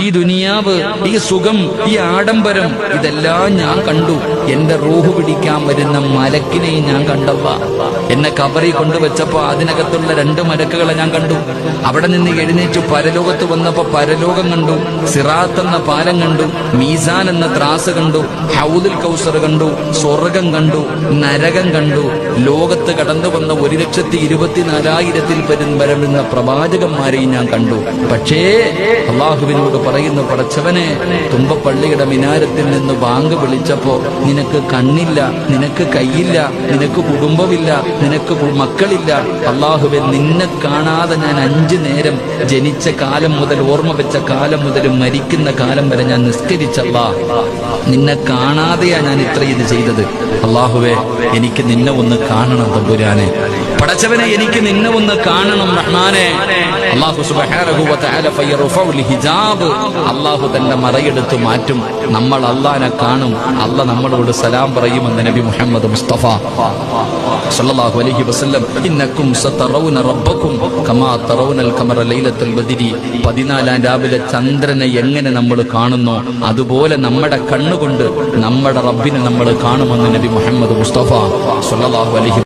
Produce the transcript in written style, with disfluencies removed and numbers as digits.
ഈ ദുനിയാവ്, ഈ സുഖം, ഈ ആഡംബരം ഇതെല്ലാം ഞാൻ കണ്ടു. എന്റെ റൂഹ് പിടിക്കാൻ വരുന്ന മലക്കിനെയും ഞാൻ കണ്ടല്ലാ. എന്നെ കബറിൽ കൊണ്ടുവച്ചപ്പോ അതിനകത്തുള്ള 2 മലക്കുകളെ ഞാൻ കണ്ടു. അവിടെ നിന്ന് എഴുന്നേറ്റ് പരലോകത്ത് വന്നപ്പോ പരലോകം കണ്ടു, സിറാത്ത് എന്ന പാലം കണ്ടു, മീസാൻ എന്ന ത്രാസ് കണ്ടു, ഹൗദുൽ കൗസർ കണ്ടു, സ്വർഗം കണ്ടു, നരകം കണ്ടു. ലോകത്ത് കടന്നു വന്ന 1,24,000 വരുന്ന പ്രവാചകന്മാരെയും ഞാൻ കണ്ടു. പക്ഷേ അള്ളാഹുവിനോട് പറയുന്നു, പടച്ചവനെ, തുമ്പപ്പള്ളിയുടെ മിനാരത്തിൽ നിന്ന് ബാങ്ക് വിളിച്ചപ്പോ നിനക്ക് കണ്ണില്ല, നിനക്ക് കൈയില്ല, നിനക്ക് കുടുംബമില്ല, നിനക്ക് മക്കളില്ല. അള്ളാഹുവെ, നിന്നെ കാണാതെ ഞാൻ 5 നേരം ജനിച്ച കാലം മുതൽ, ഓർമ്മ വെച്ച കാലം മുതൽ മരിക്കുന്ന കാലം വരെ ഞാൻ നിസ്കരിച്ചല്ലാ. നിന്നെ കാണാതെയാ ഞാൻ ഇത്ര ഇത് ചെയ്തത്. അള്ളാഹുവെ, എനിക്ക് നിന്നെ ഒന്ന് കാണണം തമ്പുരാനെ. പടച്ചവനെ, എനിക്ക് നിന്നെ ഒന്ന് കാണണം റഹ്മാനെ. അല്ലാഹു സുബ്ഹാനഹു വ തആല ഫയർഫഉൽ ഹിജാബ്, അല്ലാഹു തന്റെ മറയെടുത്ത് മാറ്റും. നമ്മൾ അല്ലാഹനെ കാണും. അല്ലാഹ് നമ്മളോട് സലാം പറയുമെന്ന് നബി മുഹമ്മദ് മുസ്തഫ സല്ലല്ലാഹു അലൈഹി വസല്ലം. ഇന്നക്കും സതറൗന റബ്ബക്കും കമാ തറൗനൽ ഖമറ ലൈലത്തുൽ ബദ്രി. 14 രാവിലെ ചന്ദ്രനെ എങ്ങനെ നമ്മൾ കാണുന്നോ അതുപോലെ നമ്മുടെ കണ്ണുകൊണ്ട് നമ്മുടെ റബ്ബിനെ നമ്മൾ കാണുമെന്ന് നബി മുഹമ്മദ് മുസ്തഫ സല്ലല്ലാഹു അലൈഹി